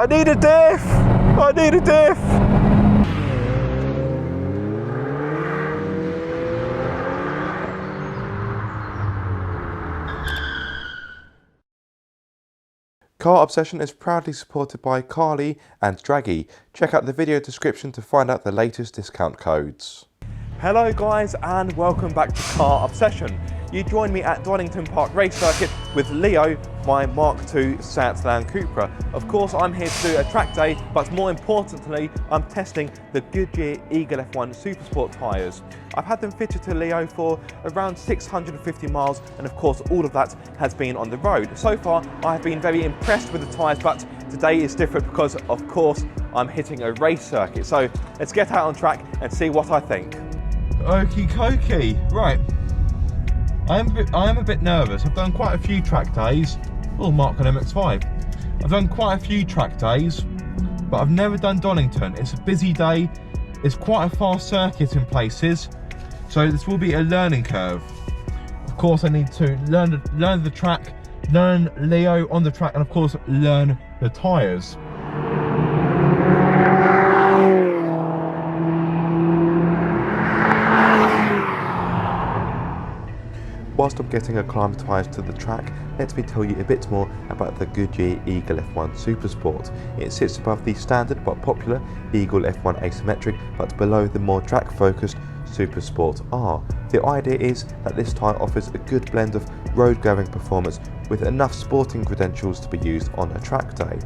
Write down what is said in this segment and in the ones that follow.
I need a diff! I need a diff! Car Obsession is proudly supported by Carly and Draggy. Check out the video description to find out the latest discount codes. Hello guys and welcome back to Car Obsession. You join me at Donington Park race circuit with Leo, my Mark II Seat Leon Cupra. Of course I'm here to do a track day, but more importantly I'm testing the Goodyear Eagle F1 Supersport tyres. I've had them fitted to Leo for around 650 miles and of course all of that has been on the road. So far I have been very impressed with the tyres, but today is different because of course I'm hitting a race circuit. So let's get out on track and see what I think. Okie dokie, right. I am a bit nervous. I've done quite a few track days. Oh, Mark on MX-5. I've done quite a few track days, but I've never done Donington. It's a busy day. It's quite a fast circuit in places, so this will be a learning curve. Of course, I need to learn the track, learn Leo on the track, and of course, learn the tyres. Whilst I'm getting acclimatised to the track, let me tell you a bit more about the Goodyear Eagle F1 Supersport. It sits above the standard but popular Eagle F1 Asymmetric, but below the more track-focused Supersport R. The idea is that this tyre offers a good blend of road-going performance with enough sporting credentials to be used on a track day.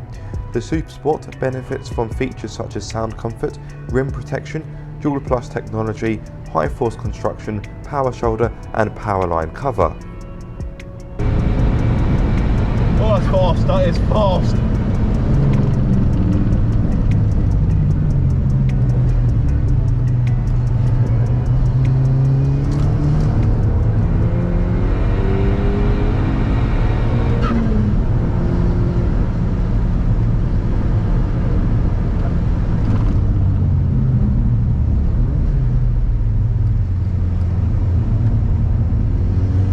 The Supersport benefits from features such as sound comfort, rim protection, Dual Plus technology, high force construction, power shoulder and power line cover. Oh, that's fast, that is fast.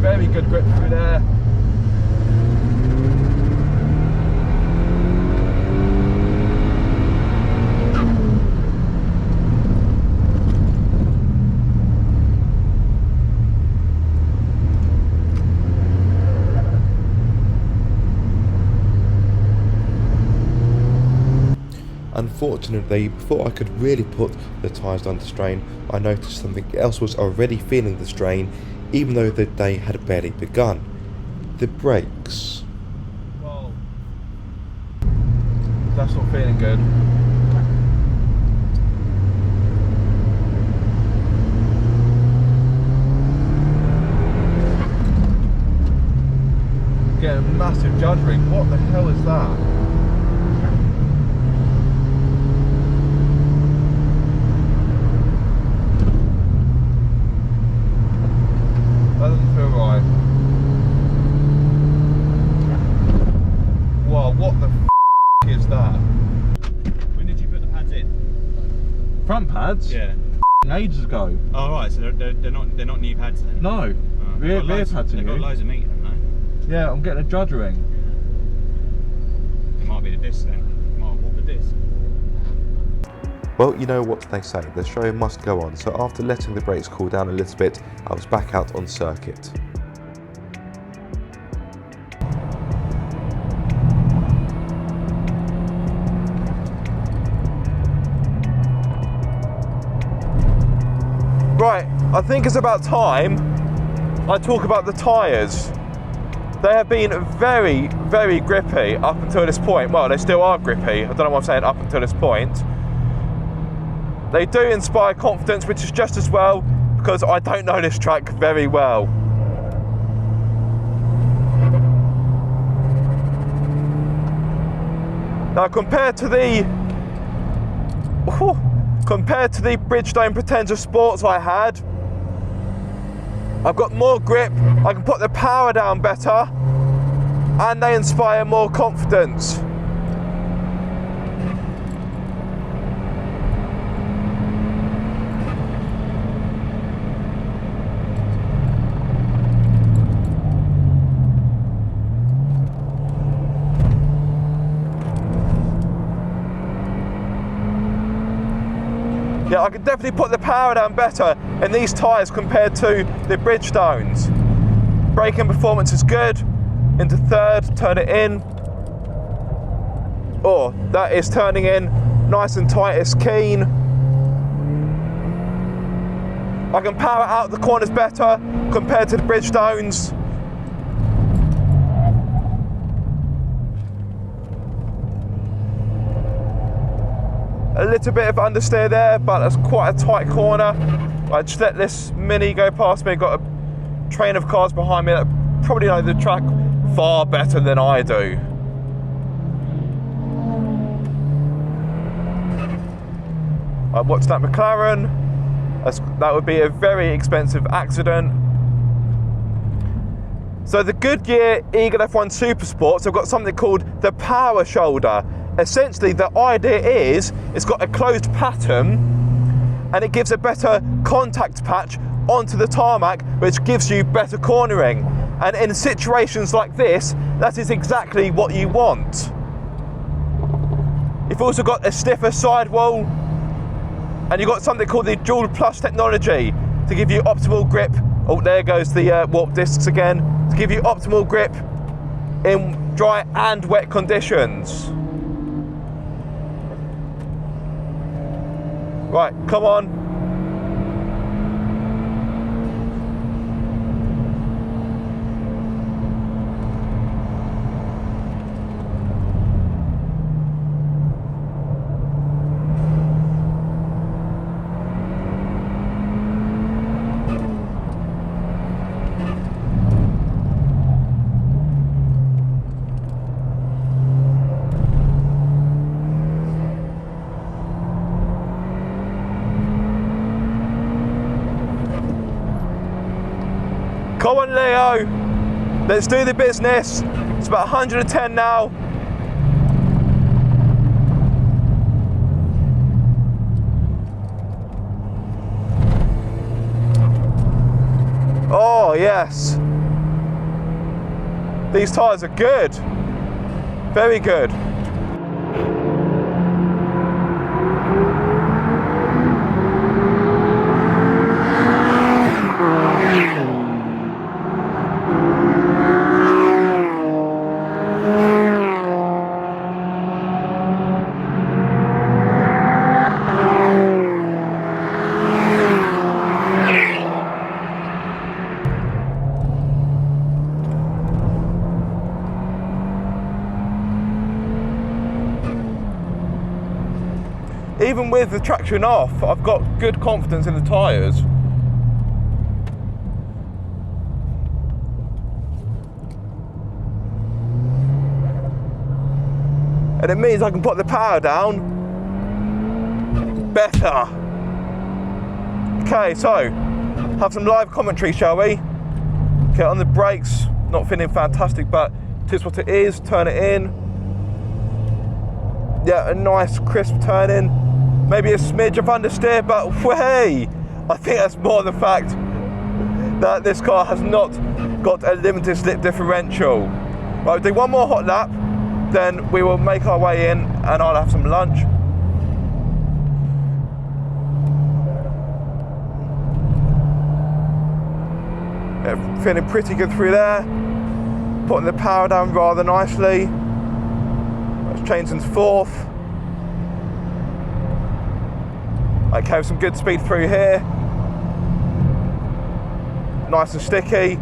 Very good grip through there. Unfortunately, before I could really put the tyres under strain, I noticed something else was already feeling the strain, even though the day had barely begun. The brakes. Whoa. That's not feeling good. Getting a massive juddering. What the hell is that? That doesn't feel right. Whoa, what the f is that? When did you put the pads in? Front pads? Yeah. Ages ago. Oh right, so they're not new pads then? No. Oh, Rear pads are new. They've got loads of meat in them, no? Yeah, I'm getting a juddering. It might be the disc then. It might have walked the disc. Well, you know what they say, the show must go on, so after letting the brakes cool down a little bit, I was back out on circuit. Right, I think it's about time I talk about the tyres. They have been very, very grippy up until this point. Well, they still are grippy. I don't know what I'm saying up until this point. They do inspire confidence, which is just as well, because I don't know this track very well. Now compared to the Bridgestone Potenza Sports I had, I've got more grip, I can put the power down better, and they inspire more confidence. Yeah, I can definitely put the power down better in these tyres compared to the Bridgestones. Braking performance is good. Into third, turn it in. Oh, that is turning in nice and tight, it's keen. I can power out the corners better compared to the Bridgestones. A little bit of understeer there, but that's quite a tight corner. I just let this Mini go past me. Got a train of cars behind me that probably know the track far better than I do. I watched that McLaren. That would be a very expensive accident. So the Goodyear Eagle F1 Supersport, have got something called the power shoulder. Essentially, the idea is it's got a closed pattern and it gives a better contact patch onto the tarmac, which gives you better cornering. And in situations like this, that is exactly what you want. You've also got a stiffer sidewall, and you've got something called the Dual Plus technology to give you optimal grip. Oh, there goes the warp discs again. To give you optimal grip in dry and wet conditions. Right, come on. Come on, Leo, let's do the business. It's about 110 now. Oh, yes. These tyres are good. Very good. Even with the traction off, I've got good confidence in the tyres. And it means I can put the power down better. Okay, so have some live commentary, shall we? Okay, on the brakes, not feeling fantastic, but it is what it is. Turn it in. Yeah, a nice crisp turn in. Maybe a smidge of understeer, but hey, I think that's more the fact that this car has not got a limited slip differential. Right, we'll do one more hot lap, then we will make our way in and I'll have some lunch. Yeah, feeling pretty good through there. Putting the power down rather nicely. Let's change into fourth. Okay, with some good speed through here. Nice and sticky.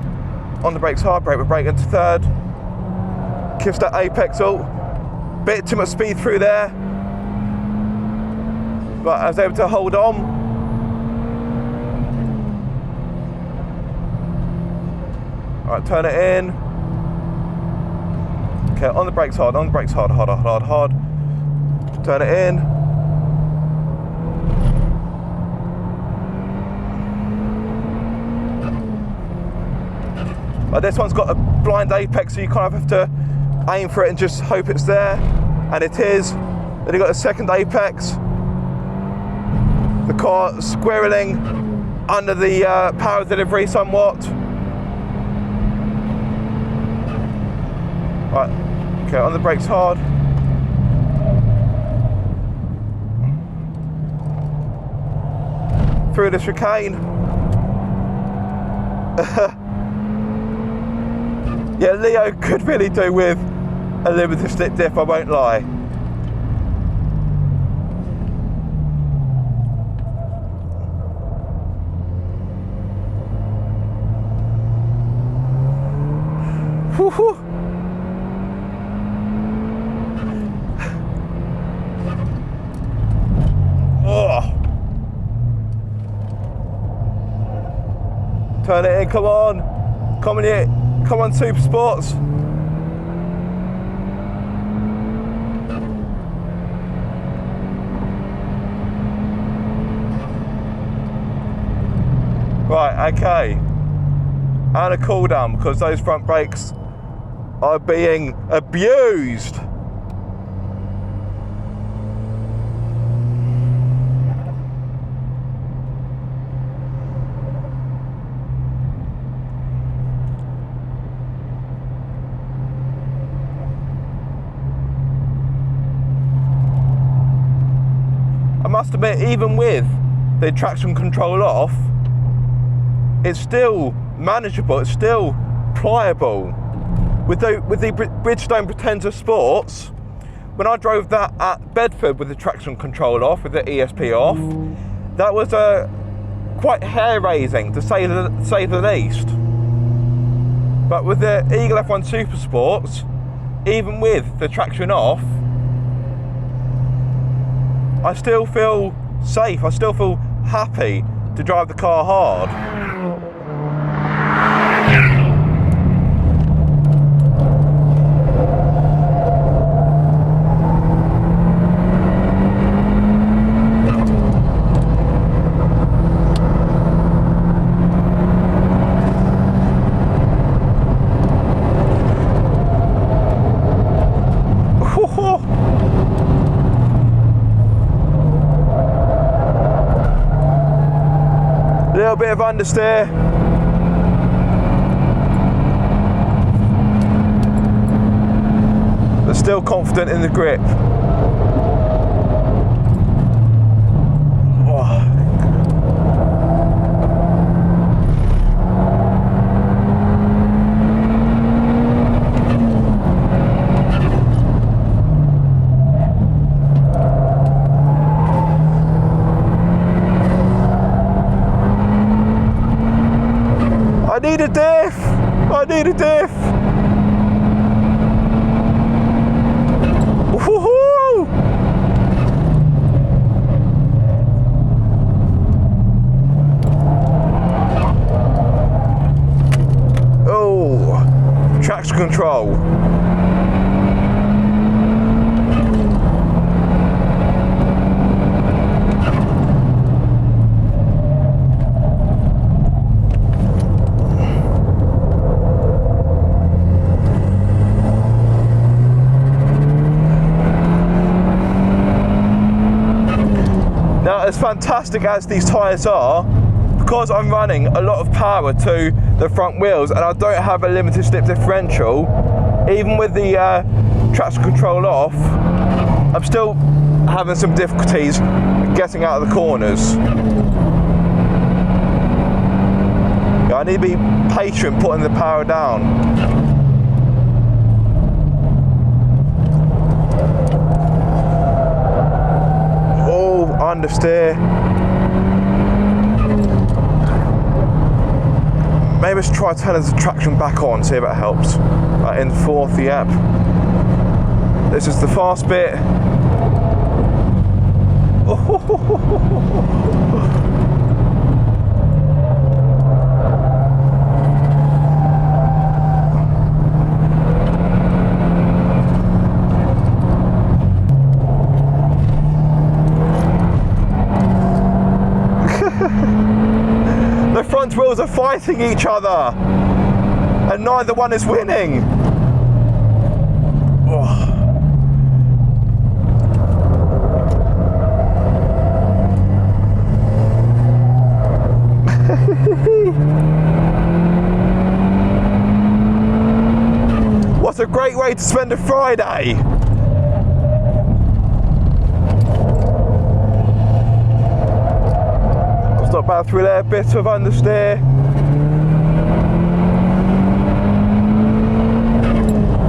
On the brakes hard, brake with brake into third. Kiss that apex all. Bit too much speed through there. But I was able to hold on. Alright, turn it in. Okay, on the brakes hard, hard. Turn it in. This one's got a blind apex, so you kind of have to aim for it and just hope it's there, and it is. Then you've got a second apex. The car squirreling under the power delivery somewhat. Right, okay, on the brakes hard. through the chicane. Yeah, Leo could really do with a limited slip diff, I won't lie. Woo-hoo. Oh. Turn it in, come on. Come on here. Come on, Supersports. Right, okay. And a cool down because those front brakes are being abused. I must admit, even with the traction control off, it's still manageable, it's still pliable. With the Bridgestone Pretender Sports, when I drove that at Bedford with the traction control off, with the ESP off, that was quite hair-raising, to say the least. But with the Eagle F1 Supersports, even with the traction off, I still feel safe, I still feel happy to drive the car hard. Little bit of understeer. But still confident in the grip. Oh. I need a diff! I need a diff! Woohoo! Oh, traction control. Now, as fantastic as these tyres are, because I'm running a lot of power to the front wheels and I don't have a limited slip differential, even with the traction control off, I'm still having some difficulties getting out of the corners. Yeah, I need to be patient putting the power down. Understeer. Maybe let's try turning the traction back on, see if it helps. Right, in fourth, yep. This is the fast bit. The front wheels are fighting each other and neither one is winning. Oh. What a great way to spend a Friday. down through there, bit of understeer.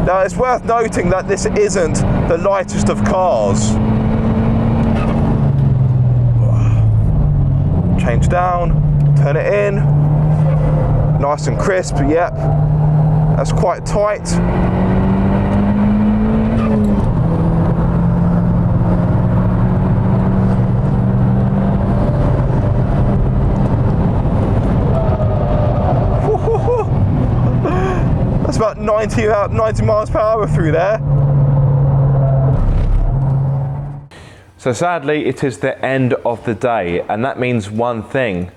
Now it's worth noting that this isn't the lightest of cars. Change down, turn it in. Nice and crisp, yep. That's quite tight. That's about 90 miles per hour through there. So sadly, it is the end of the day, and that means one thing: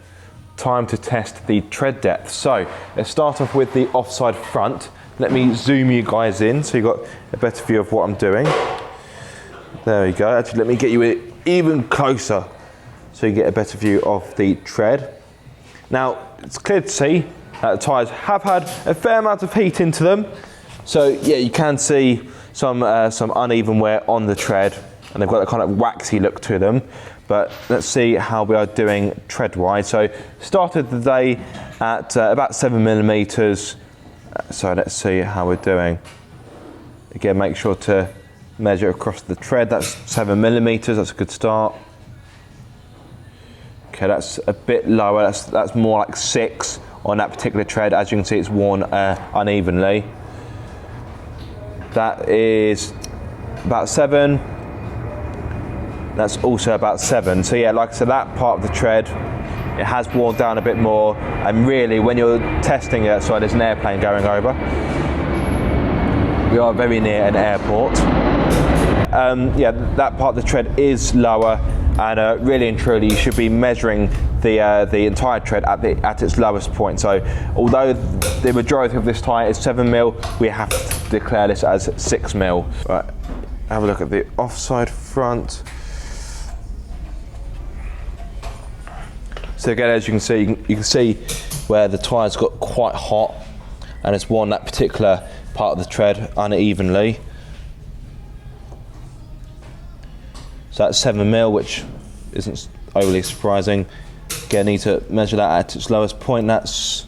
time to test the tread depth. So let's start off with the offside front. Let me zoom you guys in so you've got a better view of what I'm doing. There we go. Actually, let me get you even closer so you get a better view of the tread. Now, it's clear to see that the tyres have had a fair amount of heat into them. So yeah, you can see some uneven wear on the tread, and they've got a kind of waxy look to them. But let's see how we are doing tread-wise. So started the day at about 7 millimeters. So let's see how we're doing. Again, make sure to measure across the tread. That's 7 millimeters, that's a good start. Okay, that's a bit lower, that's more like 6 on that particular tread. As you can see, it's worn unevenly. That is about 7. That's also about 7. So yeah, like I said, that part of the tread, it has worn down a bit more. And really, when you're testing it, sorry, there's an airplane going over. We are very near an airport. Yeah, that part of the tread is lower, and really and truly, you should be measuring the entire tread at its lowest point. So, although the majority of this tyre is 7 mil, we have to declare this as 6 mil. Right, have a look at the offside front. So again, as you can see where the tyre's got quite hot, and it's worn that particular part of the tread unevenly. So that's 7 mil, which isn't overly surprising. Again, need to measure that at its lowest point. That's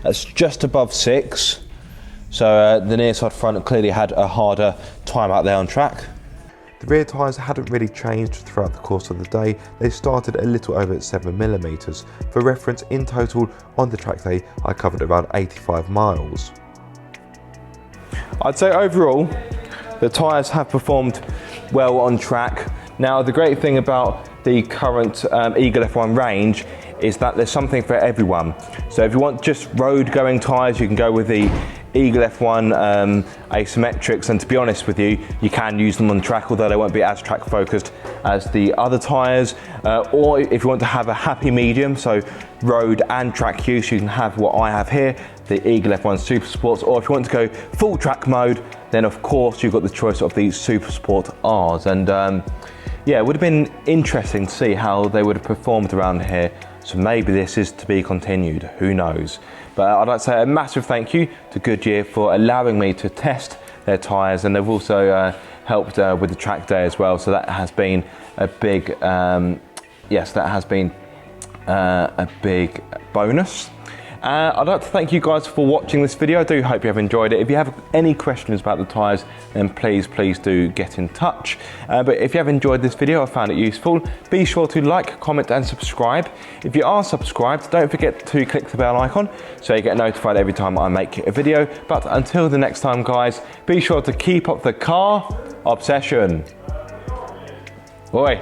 just above 6. So the near side front clearly had a harder time out there on track. The rear tyres hadn't really changed throughout the course of the day. They started a little over 7 millimeters. For reference, in total on the track day, I covered around 85 miles. I'd say overall, the tyres have performed well on track. Now, the great thing about the current Eagle F1 range is that there's something for everyone. So if you want just road going tyres, you can go with the Eagle F1 asymmetrics, and to be honest with you, you can use them on track, although they won't be as track focused as the other tyres. Or if you want to have a happy medium, so road and track use, you can have what I have here, the Eagle F1 Supersport. Or if you want to go full track mode, then of course you've got the choice of the Supersport Rs. And yeah, it would have been interesting to see how they would have performed around here. So maybe this is to be continued, who knows. But I'd like to say a massive thank you to Goodyear for allowing me to test their tyres, and they've also helped with the track day as well. So that has been a big, yes, that has been a big bonus. I'd like to thank you guys for watching this video. I do hope you have enjoyed it. If you have any questions about the tyres, then please do get in touch. But if you have enjoyed this video or found it useful, be sure to like, comment and subscribe. If you are subscribed, don't forget to click the bell icon so you get notified every time I make a video. But until the next time, guys, be sure to keep up the car obsession. Oi.